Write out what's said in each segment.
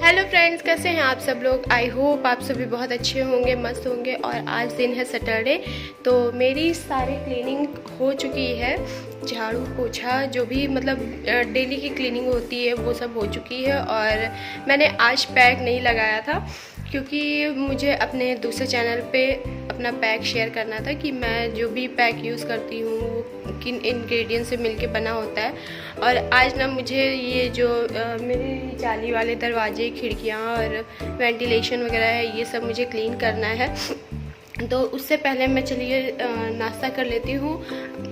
Hello friends, कैसे हैं आप सब लोग। आई होप आप सभी बहुत अच्छे होंगे, मस्त होंगे। और आज दिन है सैटरडे, तो मेरी सारी क्लीनिंग हो चुकी है। झाड़ू पोछा जो भी मतलब डेली की क्लीनिंग होती है वो सब हो चुकी है। और मैंने आज पैक नहीं लगाया था क्योंकि मुझे अपने दूसरे चैनल पे अपना पैक शेयर करना था कि मैं जो भी पैक यूज़ करती हूँ वो किन इंग्रेडिएंट से मिलके बना होता है। और आज ना मुझे ये जो मेरे जाली वाले दरवाजे, खिड़कियाँ और वेंटिलेशन वगैरह है, ये सब मुझे क्लीन करना है। तो उससे पहले मैं चलिए नाश्ता कर लेती हूँ।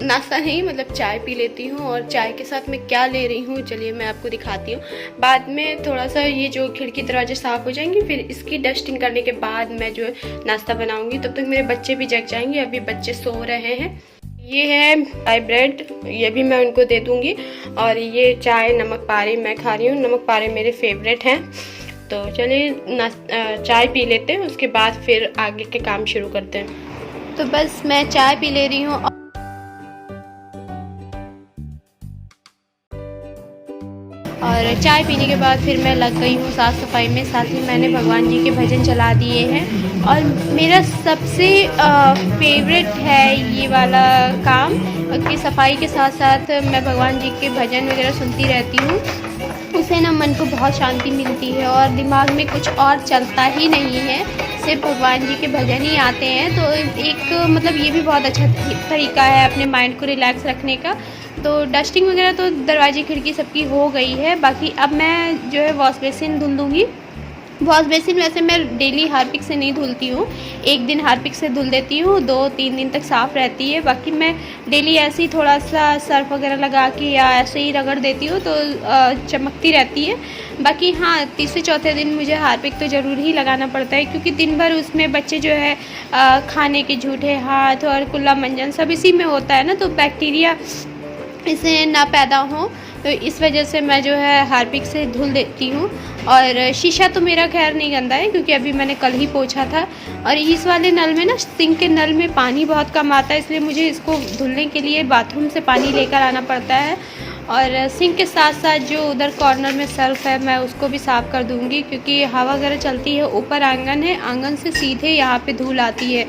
नाश्ता नहीं मतलब चाय पी लेती हूँ। और चाय के साथ मैं क्या ले रही हूँ चलिए मैं आपको दिखाती हूँ। बाद में थोड़ा सा ये जो खिड़की दरवाजे साफ़ हो जाएंगे, फिर इसकी डस्टिंग करने के बाद मैं जो है नाश्ता बनाऊँगी। तब तक मेरे बच्चे भी जग जाएंगे, अभी बच्चे सो रहे हैं। ये है चाय ब्रेड, ये भी मैं उनको दे दूँगी। और ये चाय नमक पारे मैं खा रही हूँ, नमक पारे मेरे फेवरेट हैं। तो चलिए चाय पी लेते हैं, उसके बाद फिर आगे के काम शुरू करते हैं। तो बस मैं चाय पी ले रही हूँ और चाय पीने के बाद फिर मैं लग गई हूँ साफ़ सफाई में। साथ ही मैंने भगवान जी के भजन चला दिए हैं। और मेरा सबसे फेवरेट है ये वाला काम कि सफाई के साथ साथ मैं भगवान जी के भजन वगैरह सुनती रहती हूँ। उससे ना मन को बहुत शांति मिलती है और दिमाग में कुछ और चलता ही नहीं है, सिर्फ भगवान जी के भजन ही आते हैं। तो एक मतलब ये भी बहुत अच्छा तरीका है अपने माइंड को रिलैक्स रखने का। तो डस्टिंग वगैरह तो दरवाजे खिड़की सबकी हो गई है। बाकी अब मैं जो है वॉश बेसिन धुल दूँगी। वॉश बेसिन वैसे मैं डेली हार्पिक से नहीं धुलती हूँ, एक दिन हार्पिक से धुल देती हूँ, 2-3 दिन तक साफ़ रहती है। बाकी मैं डेली ऐसे ही थोड़ा सा सर्फ वगैरह लगा के या ऐसे ही रगड़ देती हूँ तो चमकती रहती है। बाकी हाँ, तीसरे चौथे दिन मुझे हार्पिक तो ज़रूर ही लगाना पड़ता है क्योंकि दिन भर उसमें बच्चे जो है खाने के झूठे हाथ और कुल्ला मंजन सब इसी में होता है ना, तो बैक्टीरिया इसे ना पैदा हो, तो इस वजह से मैं जो है हार्पिक से धुल देती हूँ। और शीशा तो मेरा खैर नहीं गंदा है क्योंकि अभी मैंने कल ही पोंछा था। और इस वाले नल में ना, सिंक के नल में पानी बहुत कम आता है, इसलिए मुझे इसको धुलने के लिए बाथरूम से पानी लेकर आना पड़ता है। और सिंक के साथ साथ जो उधर कॉर्नर में सर्फ है मैं उसको भी साफ़ कर दूँगी क्योंकि हवा वगैरह चलती है। ऊपर आंगन है, आंगन से सीधे यहाँ पे धूल आती है,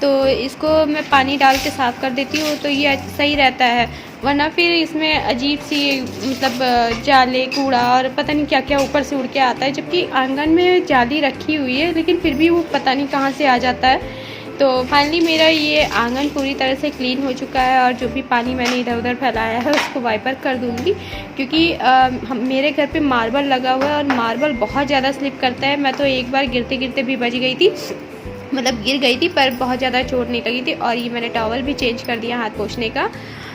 तो इसको मैं पानी डाल के साफ़ कर देती हूँ तो ये सही रहता है। वरना फिर इसमें अजीब सी मतलब जाले, कूड़ा और पता नहीं क्या क्या ऊपर से उड़ के आता है। जबकि आंगन में जाली रखी हुई है लेकिन फिर भी वो पता नहीं कहाँ से आ जाता है। तो फाइनली मेरा ये आंगन पूरी तरह से क्लीन हो चुका है और जो भी पानी मैंने इधर उधर फैलाया है उसको वाइपर कर दूँगी क्योंकि मेरे घर पे मार्बल लगा हुआ है और मार्बल बहुत ज़्यादा स्लिप करता है। मैं तो एक बार गिरते गिरते भी बच गई थी, मतलब गिर गई थी पर बहुत ज़्यादा चोट नहीं लगी थी। और ये मैंने टॉवल भी चेंज कर दिया हाथ पोंछने का।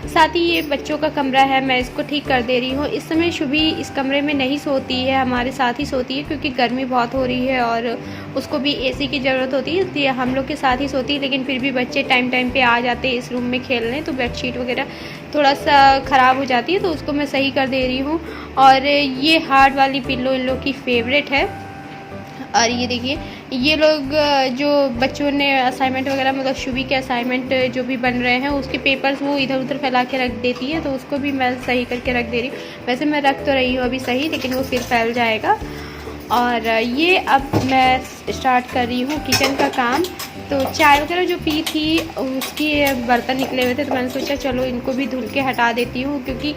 साथ ही ये बच्चों का कमरा है, मैं इसको ठीक कर दे रही हूँ। इस समय शुभी इस कमरे में नहीं सोती है, हमारे साथ ही सोती है क्योंकि गर्मी बहुत हो रही है और उसको भी एसी की ज़रूरत होती है, इसलिए हम लोग के साथ ही सोती है। लेकिन फिर भी बच्चे टाइम टाइम पे आ जाते हैं इस रूम में खेलने, तो बेडशीट वगैरह थोड़ा सा ख़राब हो जाती है तो उसको मैं सही कर दे रही हूँ। और ये हार्ड वाली पिल्लो इन लोग की फेवरेट है। और ये देखिए, ये लोग जो बच्चों ने असाइनमेंट वगैरह मतलब शुभी के असाइनमेंट जो भी बन रहे हैं उसके पेपर्स वो इधर उधर फैला के रख देती है, तो उसको भी मैं सही करके रख दे रही हूँ। वैसे मैं रख तो रही हूँ अभी सही, लेकिन वो फिर फैल जाएगा। और ये अब मैं स्टार्ट कर रही हूँ किचन का काम। तो चाय वगैरह जो पी थी उसकी बर्तन निकले हुए थे तो मैंने सोचा चलो इनको भी धुल के हटा देती हूँ क्योंकि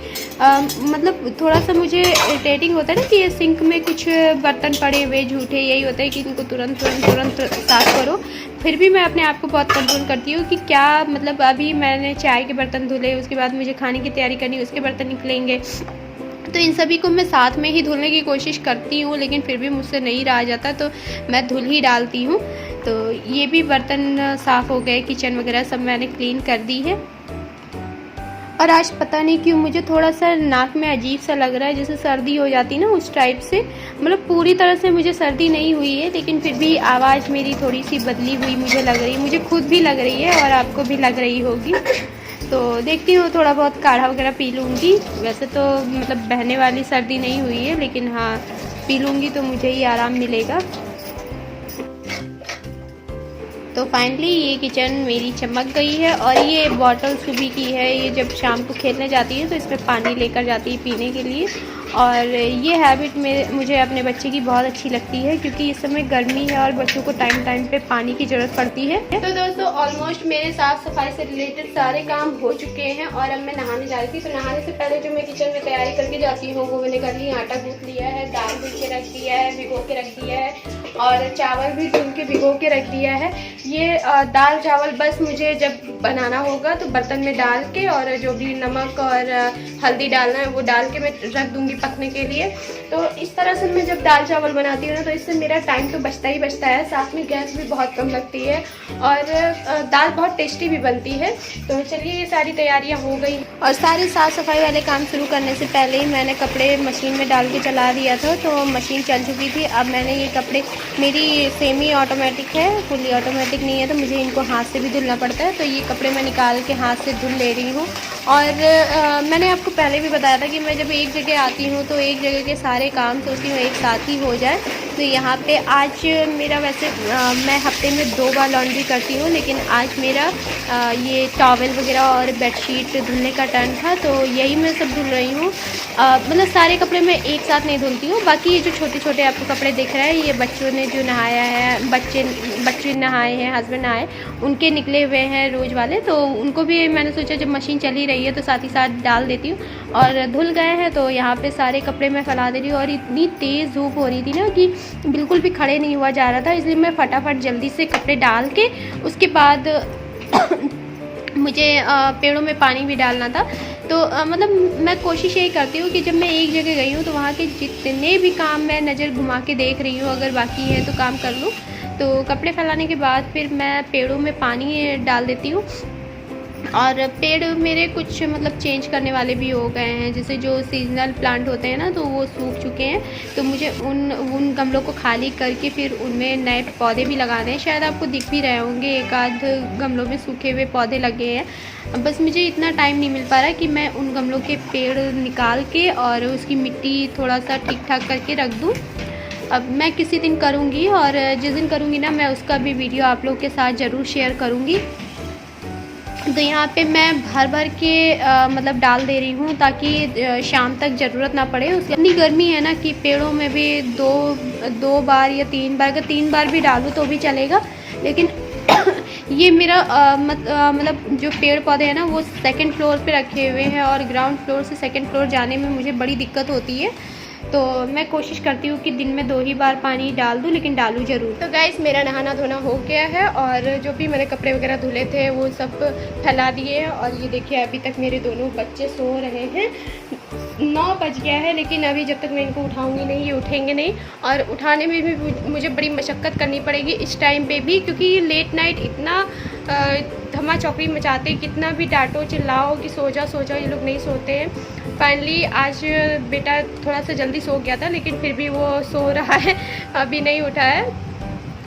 मतलब थोड़ा सा मुझे इरिटेटिंग होता है ना कि ये सिंक में कुछ बर्तन पड़े हुए झूठे, यही होता है कि इनको तुरंत साफ़ करो। फिर भी मैं अपने आप को बहुत कंट्रोल करती हूँ कि क्या मतलब अभी मैंने चाय के बर्तन धुले, उसके बाद मुझे खाने की तैयारी करनी, उसके बर्तन निकलेंगे, तो इन सभी को मैं साथ में ही धुलने की कोशिश करती हूँ। लेकिन फिर भी मुझसे नहीं रहा जाता तो मैं धुल ही डालती हूँ। तो ये भी बर्तन साफ़ हो गए, किचन वगैरह सब मैंने क्लीन कर दी है। और आज पता नहीं क्यों मुझे थोड़ा सा नाक में अजीब सा लग रहा है, जैसे सर्दी हो जाती ना उस टाइप से। मतलब पूरी तरह से मुझे सर्दी नहीं हुई है लेकिन फिर भी आवाज़ मेरी थोड़ी सी बदली हुई मुझे लग रही है, मुझे खुद भी लग रही है और आपको भी लग रही होगी। तो देखती हूँ थोड़ा बहुत काढ़ा वगैरह पी लूँगी। वैसे तो मतलब बहने वाली सर्दी नहीं हुई है लेकिन हाँ पी लूँगी तो मुझे ही आराम मिलेगा। तो फाइनली ये किचन मेरी चमक गई है। और ये बॉटल सुबी की है, ये जब शाम को खेलने जाती है तो इसमें पानी लेकर जाती है पीने के लिए। और ये हैबिट मुझे अपने बच्चे की बहुत अच्छी लगती है, क्योंकि इस समय गर्मी है और बच्चों को टाइम टाइम पे पानी की ज़रूरत पड़ती है। तो दोस्तों ऑलमोस्ट मेरे साफ़ सफाई से रिलेटेड सारे काम हो चुके हैं और अब मैं नहाने जा रही थी। तो नहाने से पहले जो मैं किचन में तैयारी करके जाती हूँ वो मैंने कर ली। आटा गूँथ लिया है, दाल धुल के रख दिया है, भिगो के रख दिया है, और चावल भी धुल के भिगो के रख दिया है। ये दाल चावल बस मुझे जब बनाना होगा तो बर्तन में डाल के और जो भी नमक और हल्दी डालना है वो डाल के मैं रख दूंगी पकने के लिए। तो इस तरह से मैं जब दाल चावल बनाती हूँ ना तो इससे मेरा टाइम तो बचता ही बचता है, साथ में गैस भी बहुत कम लगती है और दाल बहुत टेस्टी भी बनती है। तो चलिए ये सारी तैयारियाँ हो गई और सारी साफ़ सफाई वाले काम शुरू करने से पहले ही मैंने कपड़े मशीन में डाल के चला दिया था। तो मशीन चल चुकी थी। अब मैंने ये कपड़े, मेरी सेमी ऑटोमेटिक है, फुली ऑटोमेटिक नहीं है, तो मुझे इनको हाथ से भी धुलना पड़ता है। तो ये कपड़े मैं निकाल के हाथ से धुल ले रही हूँ। और मैंने आपको पहले भी बताया था कि मैं जब एक जगह आती हूँ तो एक जगह के सारे काम सोचती हूँ एक साथ ही हो जाए। तो यहाँ पे आज मेरा वैसे मैं हफ्ते में 2 बार लॉन्ड्री करती हूँ, लेकिन आज मेरा ये टॉवल वगैरह और बेडशीट धुलने का टर्न था, तो यही मैं सब धुल रही हूँ। मतलब सारे कपड़े मैं एक साथ नहीं धुलती हूँ। बाकी ये जो छोटे छोटे आपको कपड़े दिख रहे हैं ये बच्चों ने जो नहाया है, बच्चे नहाए हैं, हस्बैंड नहाए, उनके निकले हुए हैं रोज़ वाले, तो उनको भी मैंने सोचा जब मशीन चली रही है तो साथ ही साथ डाल देती हूँ। और धुल गए हैं तो यहाँ पे सारे कपड़े मैं फैला दे रही हूँ। और इतनी तेज़ धूप हो रही थी ना कि बिल्कुल भी खड़े नहीं हुआ जा रहा था, इसलिए मैं फटाफट जल्दी से कपड़े डाल के उसके बाद मुझे पेड़ों में पानी भी डालना था। तो मतलब मैं कोशिश यही करती हूँ कि जब मैं एक जगह गई हूँ तो वहाँ के जितने भी काम मैं नज़र घुमा के देख रही हूँ, अगर बाकी है तो काम कर लूँ। तो कपड़े फैलाने के बाद फिर मैं पेड़ों में पानी डाल देती हूँ। और पेड़ मेरे कुछ मतलब चेंज करने वाले भी हो गए हैं, जैसे जो सीजनल प्लांट होते हैं ना तो वो सूख चुके हैं। तो मुझे उन गमलों को खाली करके फिर उनमें नए पौधे भी लगाने हैं। शायद आपको दिख भी रहे होंगे, एक आध गमलों में सूखे हुए पौधे लगे हैं। बस मुझे इतना टाइम नहीं मिल पा रहा कि मैं उन गमलों के पेड़ निकाल के और उसकी मिट्टी थोड़ा सा ठीक ठाक करके रख दूँ। अब मैं किसी दिन करूँगी और जिस दिन करूँगी ना मैं उसका भी वीडियो आप लोग के साथ ज़रूर शेयर करूँगी। तो यहाँ पे मैं भर के मतलब डाल दे रही हूँ ताकि शाम तक ज़रूरत ना पड़े। उसकी इतनी गर्मी है ना कि पेड़ों में भी दो बार या 3 बार, अगर 3 बार भी डालूँ तो भी चलेगा। लेकिन ये मेरा मतलब जो पेड़ पौधे हैं ना वो 2nd फ्लोर पे रखे हुए हैं और ग्राउंड फ्लोर से 2nd फ्लोर जाने में मुझे बड़ी दिक्कत होती है। तो मैं कोशिश करती हूँ कि दिन में 2 ही बार पानी डाल दूँ, लेकिन डालूँ ज़रूर। तो गाइस मेरा नहाना धोना हो गया है और जो भी मैंने कपड़े वगैरह धुले थे वो सब फैला दिए हैं। और ये देखिए अभी तक मेरे दोनों बच्चे सो रहे हैं। 9 बज गया है, लेकिन अभी जब तक मैं इनको उठाऊंगी नहीं ये उठेंगे नहीं। और उठाने में भी मुझे बड़ी मशक्क़त करनी पड़ेगी इस टाइम पे भी, क्योंकि लेट नाइट इतना धमा चौकड़ी मचाते, कितना भी डांटो चिल्लाओ कि सो जा ये लोग नहीं सोते हैं। फाइनली आज बेटा थोड़ा सा जल्दी सो गया था, लेकिन फिर भी वो सो रहा है, अभी नहीं उठा है।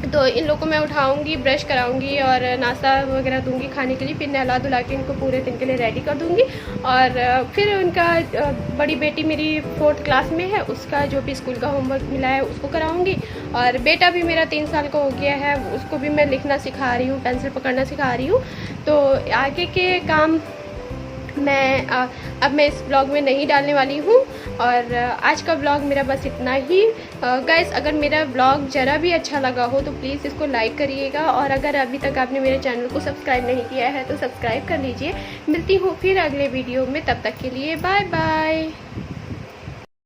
तो इन लोगों को मैं उठाऊंगी, ब्रश कराऊंगी और नाश्ता वगैरह दूंगी खाने के लिए, फिर नहला धुला के इनको पूरे दिन के लिए रेडी कर दूंगी। और फिर उनका बड़ी बेटी मेरी 4th क्लास में है, उसका जो भी स्कूल का होमवर्क मिला है उसको कराऊंगी। और बेटा भी मेरा 3 साल का हो गया है, उसको भी मैं लिखना सिखा रही हूँ, पेंसिल पकड़ना सिखा रही हूँ। तो आगे के काम अब मैं इस ब्लॉग में नहीं डालने वाली हूँ। और आज का ब्लॉग मेरा बस इतना ही। गाइस अगर मेरा ब्लॉग ज़रा भी अच्छा लगा हो तो प्लीज़ इसको लाइक करिएगा, और अगर अभी तक आपने मेरे चैनल को सब्सक्राइब नहीं किया है तो सब्सक्राइब कर लीजिए। मिलती हूँ फिर अगले वीडियो में, तब तक के लिए बाय बाय।